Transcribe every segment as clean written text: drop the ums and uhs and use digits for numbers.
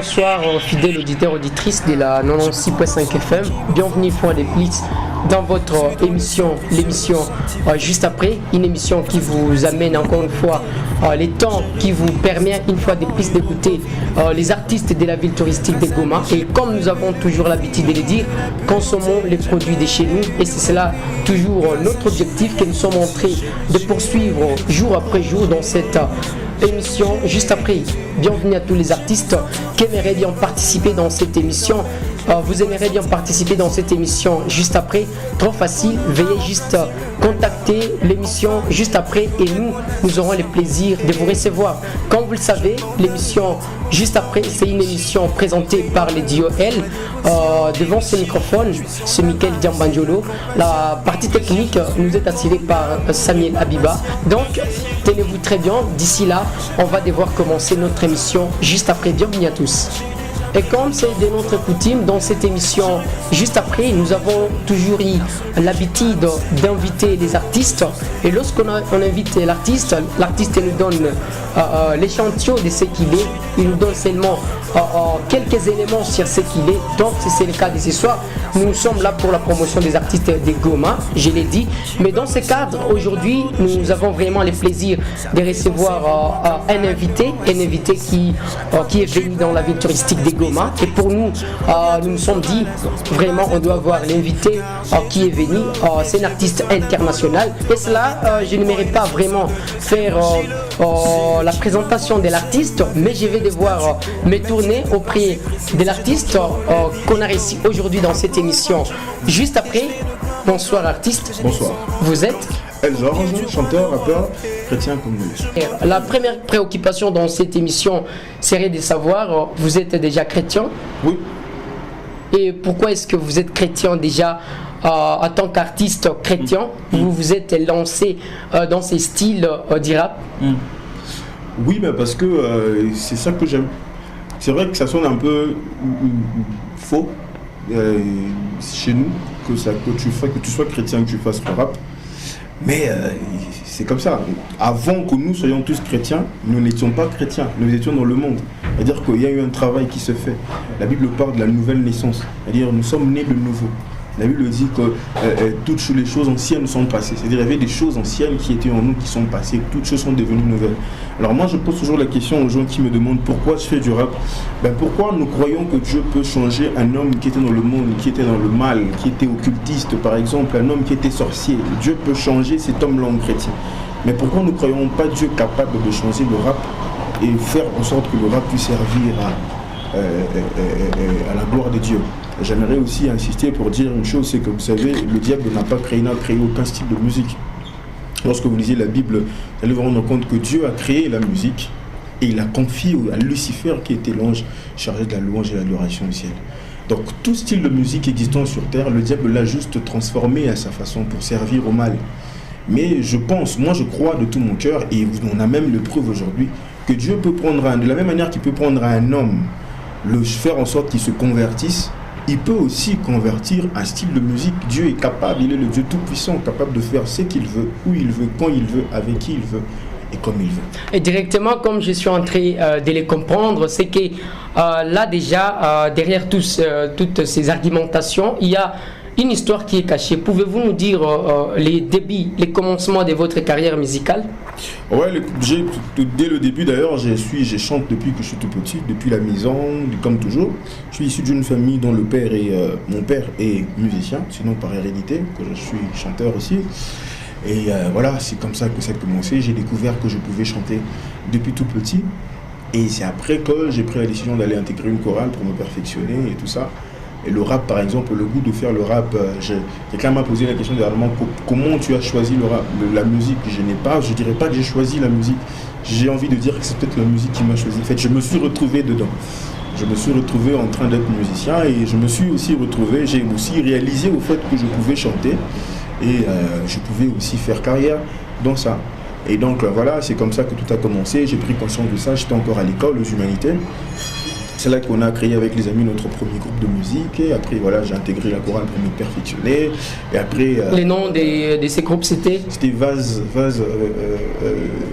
Bonsoir fidèles auditeurs auditrices de la 96.5 FM. Bienvenue une fois de plus dans votre l'émission juste après, une émission qui vous amène encore une fois les temps qui vous permet une fois de plus d'écouter les artistes de la ville touristique de Goma. Et comme nous avons toujours l'habitude de le dire, consommons les produits de chez nous et c'est cela toujours notre objectif que nous sommes en train de poursuivre jour après jour dans cette émission juste après. Bienvenue à tous les artistes qui aimeraient bien participer dans cette émission. Vous aimeriez bien participer dans cette émission juste après. Trop facile, veuillez juste contacter l'émission juste après et nous aurons le plaisir de vous recevoir. Comme vous le savez, l'émission juste après, c'est une émission présentée par les DOL. Devant ce microphone, c'est Michael Diambandiolo. La partie technique nous est assurée par Samuel Abiba. Donc, tenez-vous très bien. D'ici là, on va devoir commencer notre émission juste après. Bienvenue à tous. Et comme c'est de notre coutume dans cette émission, juste après, nous avons toujours eu l'habitude d'inviter les artistes. Et lorsqu'on invite l'artiste nous donne l'échantillon de ce qu'il est. Il nous donne seulement quelques éléments sur ce qu'il est. Donc, c'est le cas de ce soir. Nous sommes là pour la promotion des artistes de Goma, je l'ai dit. Mais dans ce cadre, aujourd'hui, nous avons vraiment le plaisir de recevoir un invité qui est venu dans la ville touristique de Goma. Et pour nous, nous nous sommes dit, vraiment, on doit avoir l'invité qui est venu. C'est un artiste international. Et cela, je n'aimerais pas vraiment faire la présentation de l'artiste, mais je vais devoir me tourner auprès de l'artiste qu'on a réussi aujourd'hui dans cette émission. Juste après, bonsoir artiste. Bonsoir. Vous êtes Elzor, chanteur, rappeur, chrétien comme nous. La première préoccupation dans cette émission serait de savoir, vous êtes déjà chrétien? Oui. Et pourquoi est-ce que vous êtes chrétien déjà en tant qu'artiste chrétien? Vous vous êtes lancé dans ces styles du rap? Oui, mais parce que c'est ça que j'aime. C'est vrai que ça sonne un peu faux chez nous, que tu sois chrétien, que tu fasses le rap. Mais c'est comme ça. Avant que nous soyons tous chrétiens, nous n'étions pas chrétiens, nous étions dans le monde. C'est-à-dire qu'il y a eu un travail qui se fait. La Bible parle de la nouvelle naissance. C'est-à-dire nous sommes nés de nouveau. La Bible dit que toutes les choses anciennes sont passées. C'est-à-dire qu'il y avait des choses anciennes qui étaient en nous qui sont passées. Toutes choses sont devenues nouvelles. Alors moi je pose toujours la question aux gens qui me demandent pourquoi je fais du rap. Pourquoi nous croyons que Dieu peut changer un homme qui était dans le monde, qui était dans le mal, qui était occultiste par exemple, un homme qui était sorcier. Dieu peut changer cet homme-là en chrétien. Mais pourquoi nous ne croyons pas Dieu capable de changer le rap et faire en sorte que le rap puisse servir à la gloire de Dieu? J'aimerais aussi insister pour dire une chose, c'est que vous savez, le diable n'a créé aucun style de musique. Lorsque vous lisez la Bible, vous allez vous rendre compte que Dieu a créé la musique et il a confié à Lucifer qui était l'ange chargé de la louange et de l'adoration au ciel. Donc tout style de musique existant sur terre, le diable l'a juste transformé à sa façon pour servir au mal. Mais je crois de tout mon cœur, et on a même le preuve aujourd'hui, que Dieu peut prendre de la même manière qu'il peut prendre un homme, le faire en sorte qu'il se convertisse. Il peut aussi convertir un style de musique. Dieu est capable, il est le Dieu tout-puissant, capable de faire ce qu'il veut, où il veut, quand il veut, avec qui il veut et comme il veut. Et directement, comme je suis en train de les comprendre, c'est que là déjà, derrière toutes ces argumentations, il y a une histoire qui est cachée. Pouvez-vous nous dire les débuts, les commencements de votre carrière musicale? Ouais, dès le début d'ailleurs, je chante depuis que je suis tout petit, depuis la maison, comme toujours. Je suis issu d'une famille dont mon père est musicien, sinon par hérédité, que je suis chanteur aussi. Et voilà, c'est comme ça que ça a commencé. J'ai découvert que je pouvais chanter depuis tout petit. Et c'est après que j'ai pris la décision d'aller intégrer une chorale pour me perfectionner et tout ça. Et le rap, par exemple, le goût de faire le rap, quelqu'un m'a posé la question dernièrement, comment tu as choisi le rap, la musique? Je dirais pas que j'ai choisi la musique. J'ai envie de dire que c'est peut-être la musique qui m'a choisi. En fait, je me suis retrouvé dedans. Je me suis retrouvé en train d'être musicien et je me suis aussi retrouvé, j'ai aussi réalisé au fait que je pouvais chanter et je pouvais aussi faire carrière dans ça. Et donc voilà, c'est comme ça que tout a commencé. J'ai pris conscience de ça. J'étais encore à l'école aux humanités. c'est là qu'on a créé avec les amis notre premier groupe de musique. Et après, voilà, j'ai intégré la chorale pour me perfectionner. Et après... Les noms de ces groupes, c'était Vase,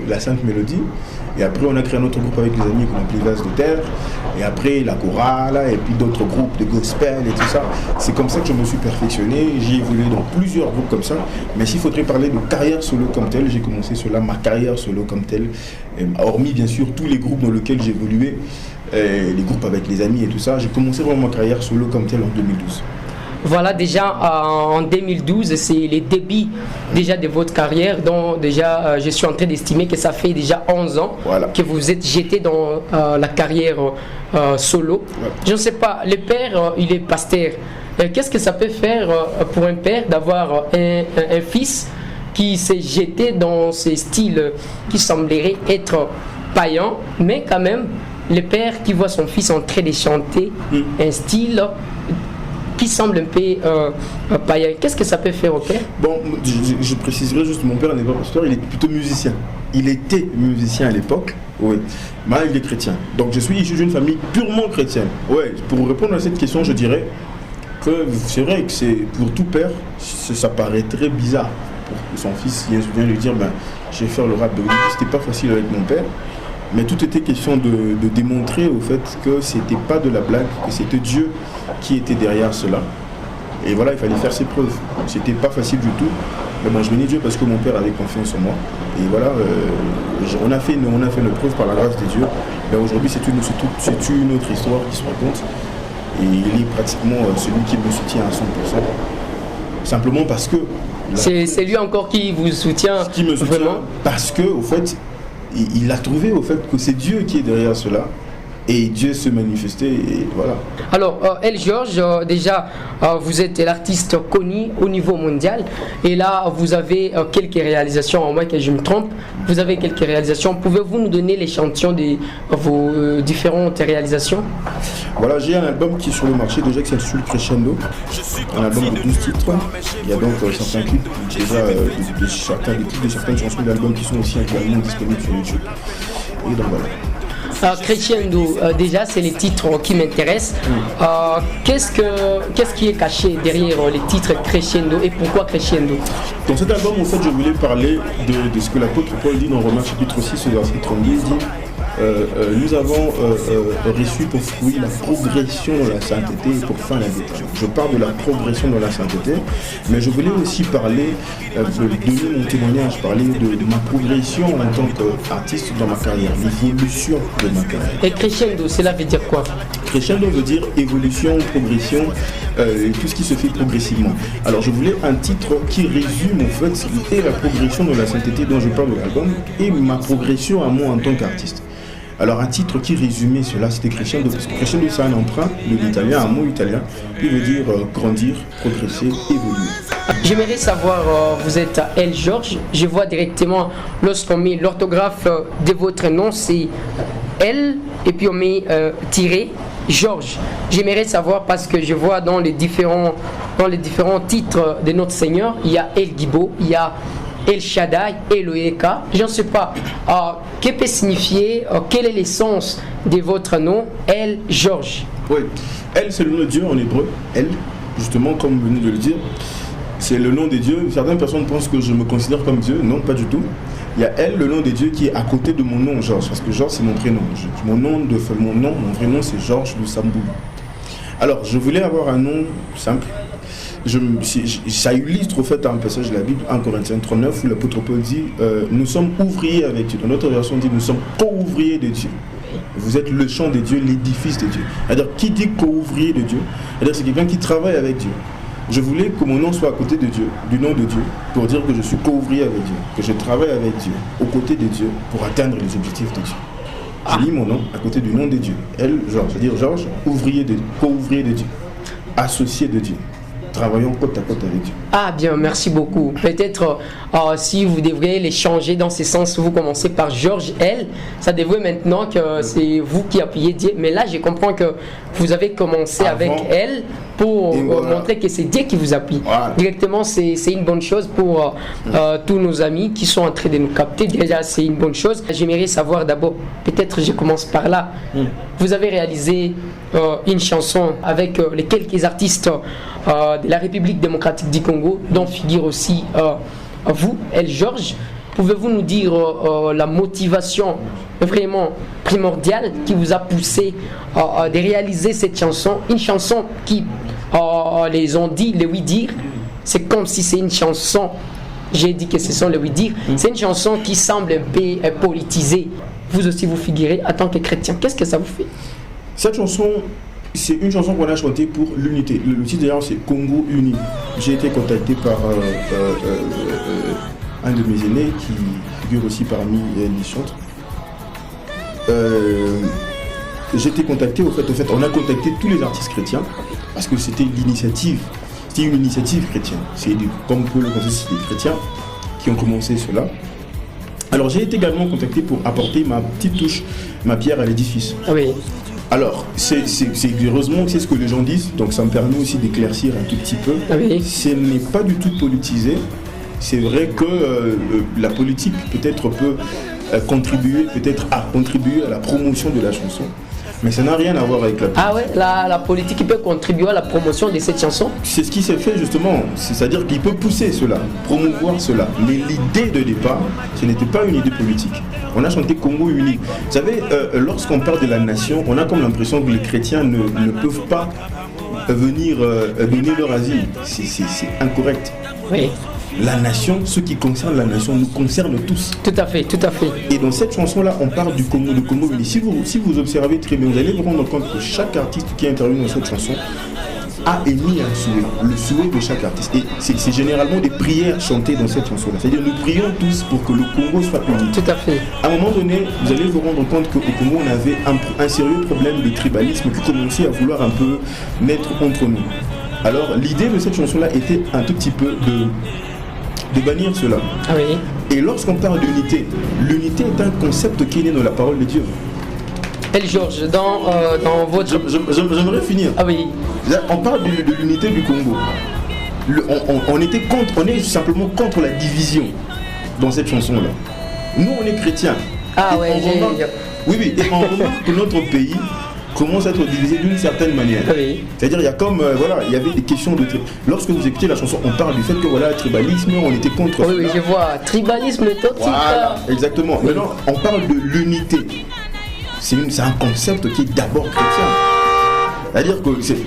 la Sainte Mélodie. Et après, on a créé un autre groupe avec les amis qu'on appelait Vase de Terre. Et après, la chorale, et puis d'autres groupes de gospel et tout ça. C'est comme ça que je me suis perfectionné. J'ai évolué dans plusieurs groupes comme ça. Mais s'il faudrait parler de carrière solo comme telle, j'ai commencé cela, ma carrière solo comme telle. Hormis, bien sûr, tous les groupes dans lesquels j'ai évolué, les groupes avec les amis et tout ça. J'ai commencé vraiment ma carrière solo comme telle en 2012. Voilà, déjà en 2012, c'est les débuts déjà de votre carrière, dont déjà je suis en train d'estimer que ça fait déjà 11 ans que vous êtes jeté dans la carrière solo. Ouais. Je ne sais pas, le père, il est pasteur. Qu'est-ce que ça peut faire pour un père d'avoir un fils qui s'est jeté dans ces styles qui sembleraient être païens, mais quand même, le père qui voit son fils en train de chanter un style qui semble un peu païen. Qu'est-ce que ça peut faire au père? Bon, je préciserai juste, mon père n'est pas pasteur, il est plutôt musicien. Il était musicien à l'époque, oui. Maintenant, il est chrétien. Donc, je suis issu d'une famille purement chrétienne. Ouais, pour répondre à cette question, je dirais que c'est vrai que c'est pour tout père, ça paraît très bizarre pour son fils vient lui dire, je vais faire le rap. Donc, c'était pas facile avec mon père. Mais tout était question de démontrer au fait que c'était pas de la blague, que c'était Dieu qui était derrière cela. Et voilà, il fallait faire ses preuves. C'était pas facile du tout. Mais bon, je bénis Dieu parce que mon père avait confiance en moi. Et voilà, on a fait nos preuves par la grâce de Dieu. Mais aujourd'hui, c'est une autre histoire qui se raconte. Et il est pratiquement celui qui me soutient à 100%. Simplement parce que... C'est lui encore qui vous soutient, qui me soutient vraiment. Parce que, au fait, il a trouvé au fait que c'est Dieu qui est derrière cela et Dieu se manifestait et voilà. Alors El George, déjà vous êtes l'artiste connu au niveau mondial et là vous avez quelques réalisations, à moins que je me trompe, vous avez quelques réalisations. Pouvez-vous nous donner l'échantillon de vos différentes réalisations? Voilà, j'ai un album qui est sur le marché déjà qui s'appelle Crescendo, un album de 12 titres. Il y a donc certains clips déjà de certaines chansons de l'album qui sont aussi actuellement disponibles sur YouTube. Et donc voilà. Crescendo, déjà c'est les titres qui m'intéressent. Qu'est-ce qui est caché derrière les titres Crescendo et pourquoi Crescendo? Dans cet album, en fait, je voulais parler de ce que l'apôtre Paul dit dans Romains chapitre 6, verset 32. Il dit nous avons reçu pour fruit la progression dans la sainteté et pour fin la détection. Je parle de la progression dans la sainteté, mais je voulais aussi parler, donner mon témoignage, parler de ma progression en tant qu'artiste dans ma carrière, l'évolution de ma carrière. Et crescendo, cela veut dire quoi? Crescendo veut dire évolution, progression, et tout ce qui se fait progressivement. Alors je voulais un titre qui résume en fait et la progression de la sainteté dont je parle de l'album et ma progression à moi en tant qu'artiste. Alors un titre qui résumait cela, c'était Crescendo, parce que Crescendo c'est un emprunt de l'italien, un mot italien, qui veut dire grandir, progresser, évoluer. J'aimerais savoir, vous êtes El George, je vois directement lorsqu'on met l'orthographe de votre nom, c'est L, et puis on met tiré, George. J'aimerais savoir parce que je vois dans les différents titres de notre Seigneur, il y a El Gibo, il y a El Shaddai, Eloheka, je ne sais pas, que peut signifier, quel est l'essence de votre nom, El George? Oui, El c'est le nom de Dieu en hébreu, El, justement comme vous venez de le dire, c'est le nom des dieux. Certaines personnes pensent que je me considère comme Dieu, non pas du tout. Il y a El, le nom des dieux qui est à côté de mon nom, Georges, parce que Georges c'est mon prénom. Mon vrai nom c'est Georges Lusambou. Alors je voulais avoir un nom simple. Ça illustre au fait un passage de la Bible, 1 Corinthiens 39, où l'apôtre Paul dit nous sommes ouvriers avec Dieu. Dans notre version, on dit nous sommes co-ouvriers de Dieu. Vous êtes le champ de Dieu, l'édifice de Dieu. C'est-à-dire, qui dit co-ouvrier de Dieu? C'est-à-dire, c'est quelqu'un qui travaille avec Dieu. Je voulais que mon nom soit à côté de Dieu, du nom de Dieu, pour dire que je suis co-ouvrier avec Dieu, que je travaille avec Dieu, aux côtés de Dieu, pour atteindre les objectifs de Dieu. J'ai mis mon nom à côté du nom de Dieu. Elle, Georges, c'est-à-dire Georges, co-ouvrier de Dieu, associé de Dieu. Travaillons côte à côte avec Dieu. Ah bien, merci beaucoup. Peut-être si vous devriez les changer dans ce sens, vous commencez par Georges L. Ça devrait maintenant que c'est vous qui appuyez Dieu. Mais là, je comprends que vous avez commencé avec L pour montrer que c'est Dieu qui vous appuie. Voilà. Directement, c'est une bonne chose pour tous nos amis qui sont en train de nous capter. Déjà, c'est une bonne chose. J'aimerais savoir d'abord, peut-être je commence par là. Vous avez réalisé une chanson avec les quelques artistes de la République démocratique du Congo, dont figure aussi vous, El George. Pouvez-vous nous dire la motivation vraiment primordiale qui vous a poussé de réaliser cette chanson? Une chanson qui, les ont dit, les oui-dire, c'est comme si c'est une chanson, j'ai dit que ce sont les oui-dire, c'est une chanson qui semble un peu politisée. Vous aussi vous figurez en tant que chrétien, qu'est-ce que ça vous fait? Cette chanson, c'est une chanson qu'on a chantée pour l'unité. Le titre d'ailleurs c'est Congo Uni. J'ai été contacté par un de mes aînés qui figure aussi parmi les chantres. J'ai été contacté, au fait, on a contacté tous les artistes chrétiens parce que c'était l'initiative, c'était une initiative chrétienne. Comme on peut le constater, c'est des chrétiens qui ont commencé cela. Alors j'ai été également contacté pour apporter ma petite touche, ma pierre à l'édifice. Oui. Alors, heureusement que c'est ce que les gens disent, donc ça me permet aussi d'éclaircir un tout petit peu. Oui. Ce n'est pas du tout politisé. C'est vrai que la politique peut-être peut contribuer à la promotion de la chanson, mais ça n'a rien à voir avec la politique. Ah ouais, la politique peut contribuer à la promotion de cette chanson? C'est ce qui s'est fait justement, c'est-à-dire qu'il peut pousser cela, promouvoir cela. Mais l'idée de départ, ce n'était pas une idée politique. On a chanté Congo uni. Vous savez, lorsqu'on parle de la nation, on a comme l'impression que les chrétiens ne peuvent pas venir donner leur asile. C'est incorrect. Oui. La nation, ce qui concerne la nation, nous concerne tous. Tout à fait, tout à fait. Et dans cette chanson-là, on parle du Congo, uni. Si vous observez très bien, vous allez vous rendre compte que chaque artiste qui intervient dans cette chanson a émis un souhait, le souhait de chaque artiste. Et c'est généralement des prières chantées dans cette chanson-là. C'est-à-dire nous prions tous pour que le Congo soit uni. Tout à fait. À un moment donné, vous allez vous rendre compte qu'au Congo, on avait un sérieux problème de tribalisme qui commençait à vouloir un peu naître entre nous. Alors l'idée de cette chanson-là était un tout petit peu de bannir cela. Ah oui. Et lorsqu'on parle d'unité, l'unité est un concept qui est né dans la parole de Dieu. El George, dans votre... J'aimerais finir. Ah oui. On parle de l'unité du Congo. On est simplement contre la division dans cette chanson-là. Nous, on est chrétiens. Ah ouais, oui, et on remarque que notre pays commence à être divisé d'une certaine manière. Oui. C'est-à-dire, il y a il y avait des questions de... Lorsque vous écoutez la chanson, on parle du fait que le tribalisme, on était contre... Oui, je vois. Tribalisme, toxique. Voilà, exactement. Oui. Maintenant, on parle de l'unité. C'est un concept qui est d'abord chrétien. C'est-à-dire que c'est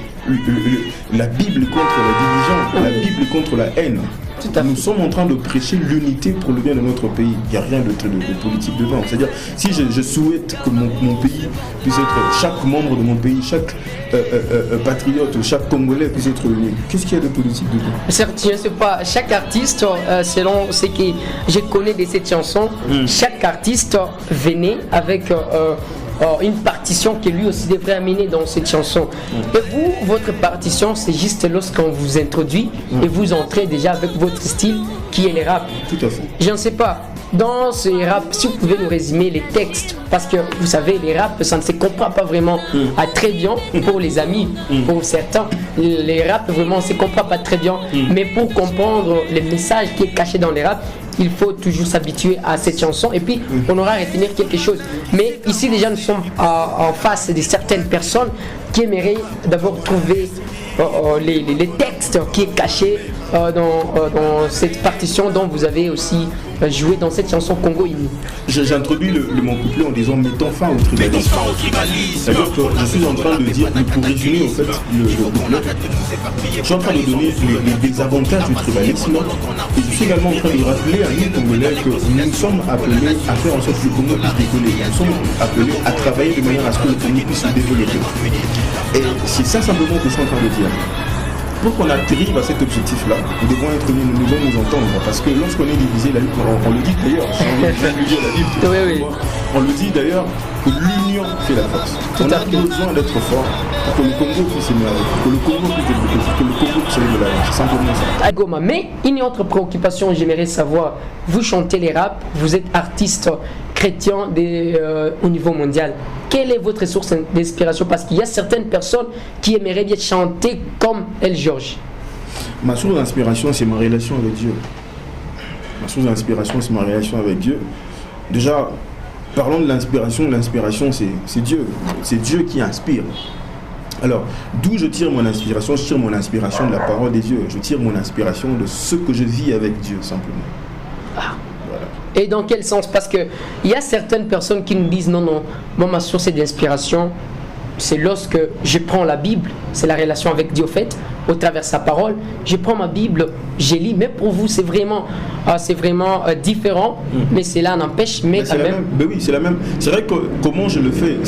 la Bible contre la division, la Bible contre la haine. Nous sommes en train de prêcher l'unité pour le bien de notre pays. Il n'y a rien de politique dedans. C'est-à-dire, si je souhaite que mon pays puisse être, chaque membre de mon pays, chaque patriote, chaque Congolais puisse être uni, qu'est-ce qu'il y a de politique dedans? Certes, je ne sais pas, chaque artiste, selon ce que je connais de cette chanson, chaque artiste venait avec... une partition que lui aussi devrait amener dans cette chanson. Et vous, votre partition, c'est juste lorsqu'on vous introduit et vous entrez déjà avec votre style qui est le rap. Tout à fait. Je ne sais pas, dans ce rap, si vous pouvez nous résumer les textes, parce que vous savez, les rap, ça ne se comprend pas vraiment très bien pour les amis, pour certains. Les rap, vraiment, on ne se comprend pas très bien, mais pour comprendre le message qui est caché dans les rap, il faut toujours s'habituer à cette chanson et puis on aura à retenir quelque chose. Mais ici déjà nous sommes en face de certaines personnes qui aimeraient d'abord trouver les textes qui est caché dans cette partition dont vous avez aussi joué dans cette chanson Congo Uni. J'introduis mon couplet en disant mettons fin au tribalisme. C'est-à-dire que je suis en train de dire, pour résumer au fait le couplet, je suis en train de donner les désavantages du tribalisme et je suis également en train de rappeler à nous Congolais que nous sommes appelés à faire en sorte que le Congo puisse décoller. Nous sommes appelés à travailler de manière à ce que le Congo puisse se développer. Et c'est ça simplement que je suis en train de dire. Pour qu'on arrive à cet objectif-là, nous devons être unis, nous devons nous entendre. Parce que lorsqu'on est divisé, la lutte, on le dit d'ailleurs, on le dit d'ailleurs que l'union fait la force. On a besoin d'être fort pour que le Congo puisse émerger, pour que le Congo puisse développer, pour que le Congo puisse aller de l'avant. C'est simplement ça. Goma, mais une autre préoccupation, j'aimerais savoir, vous chantez les rap, vous êtes artiste chrétien. chrétiens au niveau mondial. Quelle est votre source d'inspiration? Parce qu'il y a certaines personnes qui aimeraient bien chanter comme El George. Ma source d'inspiration, c'est ma relation avec Dieu. Ma source d'inspiration, c'est ma relation avec Dieu. Déjà, parlons de l'inspiration. L'inspiration, c'est Dieu. C'est Dieu qui inspire. Alors, d'où je tire mon inspiration? Je tire mon inspiration de la parole des dieux. Je tire mon inspiration de ce que je vis avec Dieu, simplement. Ah. Et dans quel sens? Parce qu'il y a certaines personnes qui nous disent non, moi ma source d'inspiration, c'est lorsque je prends la Bible, c'est la relation avec Dieu au fait, au travers de sa parole, je prends ma Bible, je lis, mais pour vous c'est vraiment différent, mais cela n'empêche, mais quand même... Ben oui, c'est la même. C'est vrai que comment je le fais,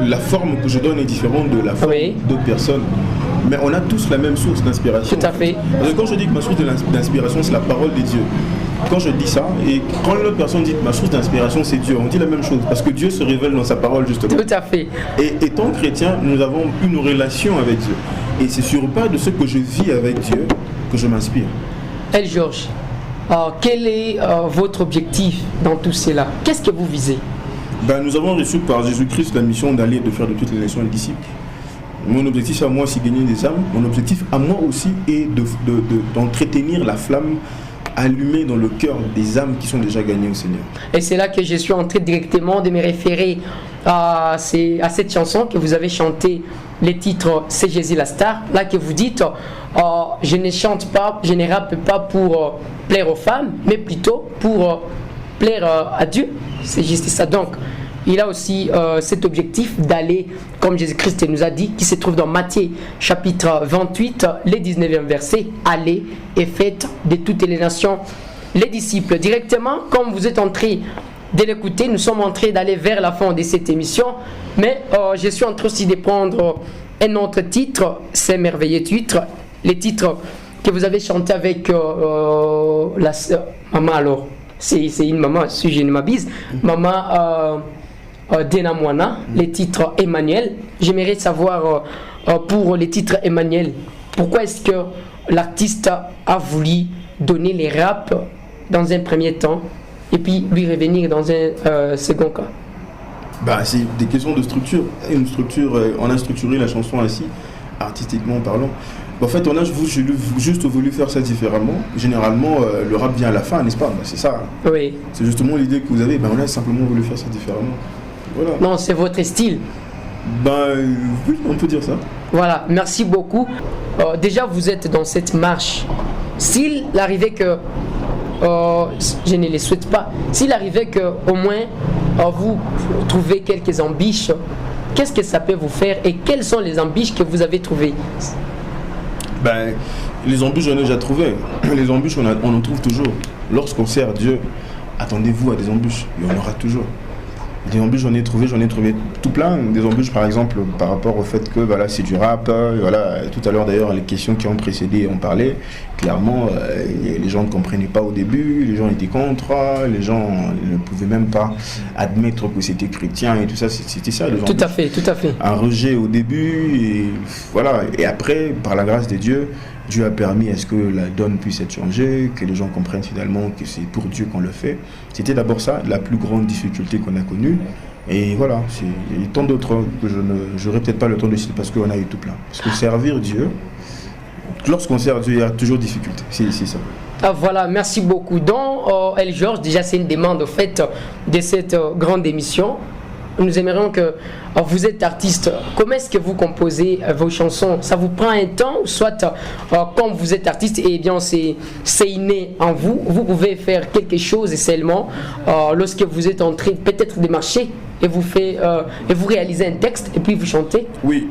la forme que je donne est différente de la forme d'autres personnes. Mais on a tous la même source d'inspiration. Tout à fait. Parce que quand je dis que ma source d'inspiration, c'est la parole des dieux, quand je dis ça, et quand l'autre personne dit que ma source d'inspiration, c'est Dieu, on dit la même chose. Parce que Dieu se révèle dans sa parole, justement. Tout à fait. Et étant chrétien, nous avons une relation avec Dieu. Et c'est sur base de ce que je vis avec Dieu que je m'inspire. El George, quel est votre objectif dans tout cela? Qu'est-ce que vous visez? Nous avons reçu par Jésus-Christ la mission d'aller de faire de toutes les nations les disciples. Mon objectif à moi, c'est gagner des âmes. Mon objectif à moi aussi est d'entretenir la flamme allumée dans le cœur des âmes qui sont déjà gagnées au Seigneur. Et c'est là que je suis en train directement de me référer à cette chanson que vous avez chantée, les titres C'est Jésus la star, là que vous dites je ne chante pas, je ne rappe pas pour plaire aux femmes, mais plutôt pour plaire à Dieu. C'est juste ça. Donc, il a aussi cet objectif d'aller, comme Jésus-Christ nous a dit, qui se trouve dans Matthieu chapitre 28, les 19e verset, allez et faites de toutes les nations les disciples. Directement, comme vous êtes en train de l'écouter, nous sommes en train d'aller vers la fin de cette émission, mais je suis en train aussi de prendre un autre titre, c'est merveilleux titre, les titres que vous avez chanté avec la maman. Alors, c'est une maman, si je ne m'abuse, maman Dena Moana, les titres Emmanuel. J'aimerais savoir pour les titres Emmanuel, pourquoi est-ce que l'artiste a voulu donner les raps dans un premier temps et puis lui revenir dans un second cas? C'est des questions de structure. On a structuré la chanson ainsi, artistiquement parlant. En fait, on a juste voulu faire ça différemment. Généralement, le rap vient à la fin, n'est-ce pas? C'est ça. Oui. C'est justement l'idée que vous avez. On a simplement voulu faire ça différemment. Voilà. Non, c'est votre style. Oui, on peut dire ça. Voilà, merci beaucoup. Déjà, vous êtes dans cette marche. S'il arrivait que, je ne les souhaite pas, s'il arrivait que au moins vous trouvez quelques embûches, qu'est-ce que ça peut vous faire et quelles sont les embûches que vous avez trouvées? Les embûches, j'en ai déjà trouvé. Les embûches, on en trouve toujours. Lorsqu'on sert Dieu, attendez-vous à des embûches. Il y en aura toujours. Des embûches, j'en ai trouvé tout plein. Des embûches, par exemple, par rapport au fait que c'est du rap. Voilà. Tout à l'heure, d'ailleurs, les questions qui ont précédé ont parlé. Clairement, les gens ne comprenaient pas au début, les gens étaient contre, les gens ne pouvaient même pas admettre que c'était chrétien et tout ça. C'était ça, les embûches. Tout à fait. Un rejet au début, et voilà. Et après, par la grâce de Dieu, Dieu a permis à ce que la donne puisse être changée, que les gens comprennent finalement que c'est pour Dieu qu'on le fait. C'était d'abord ça, la plus grande difficulté qu'on a connue. Et voilà, il y a tant d'autres que je n'aurais peut-être pas le temps de citer parce qu'on a eu tout plein. Parce que servir Dieu, lorsqu'on sert Dieu, il y a toujours difficulté. C'est ça. Voilà, merci beaucoup. Donc, El George, déjà c'est une demande au fait de cette grande émission. Nous aimerions que vous êtes artiste, comment est-ce que vous composez vos chansons? Ça vous prend un temps ou soit quand vous êtes artiste, eh bien c'est inné en vous, vous pouvez faire quelque chose et seulement lorsque vous êtes en train peut-être de marcher et vous réalisez un texte et puis vous chantez? Oui,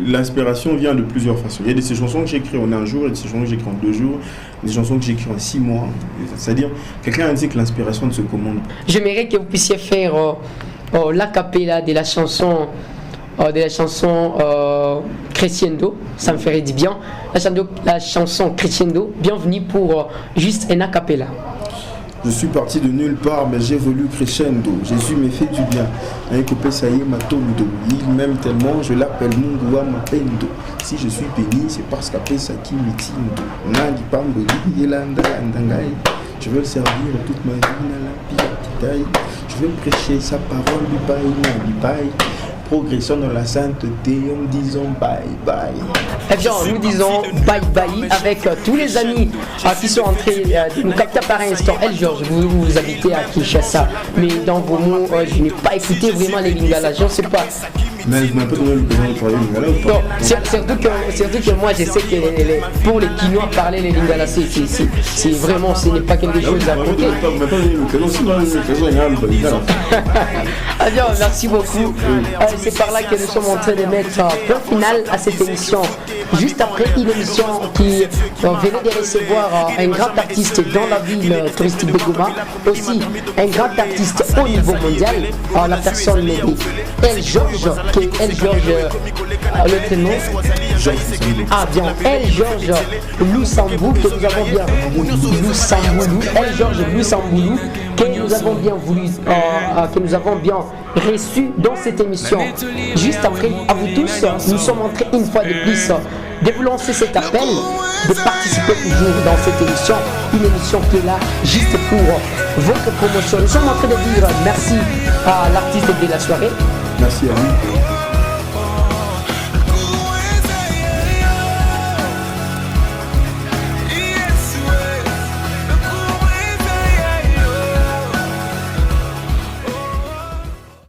l'inspiration vient de plusieurs façons. Il y a des chansons que j'écris en un jour, il y a des chansons que j'écris en 2 jours, des chansons que j'écris en 6 mois. C'est-à-dire, quelqu'un a dit que l'inspiration ne se commande pas. J'aimerais que vous puissiez faire l'acapella de la chanson Crescendo, ça me ferait du bien. La chanson Crescendo, bienvenue pour juste un acapella. Je suis parti de nulle part, mais j'ai voulu crescendo. Jésus me fait du bien. Un copé, ça y est, ma tondo. Il m'aime tellement, je l'appelle Mungu ama pendo. Si je suis béni, c'est parce qu'après ça qui m'étinde. Nagi pambo, yelanda, ndangai. Je veux le servir toute ma vie dans la pitaille. Je veux prêcher sa parole du bail. Progressons dans la sainteté en disant bye bye. Eh bien, nous disons bye bye avec tous les amis qui sont entrés de nous capter par instant. El George, vous habitez à Kinshasa, mais dans vos mots, je n'ai pas écouté vraiment les Lingala. Je ne sais pas. Mais je m'ai un peu donné l'occasion de parler Lingala ou pas? Non, surtout que moi, je sais que pour les Quinois, parler les Lingala, c'est vraiment, ce n'est pas quelque chose à compter. Ah bien, merci beaucoup. C'est par là que nous sommes en train de mettre point final à cette émission. Juste après une émission qui venait de recevoir un grand artiste dans la ville touristique de Goma, aussi un grand artiste au niveau mondial, la personne de El George, qui est El George, l'autre nom. Ah bien, El George Lusambou, que nous avons bien El George Lusambou, que nous avons bien voulu, que nous avons bien reçu dans cette émission. Juste après, à vous tous, nous sommes en train une fois de plus de vous lancer cet appel, de participer toujours dans cette émission, une émission qui est là juste pour votre promotion. Nous sommes en train de dire merci à l'artiste de la soirée. Merci à vous.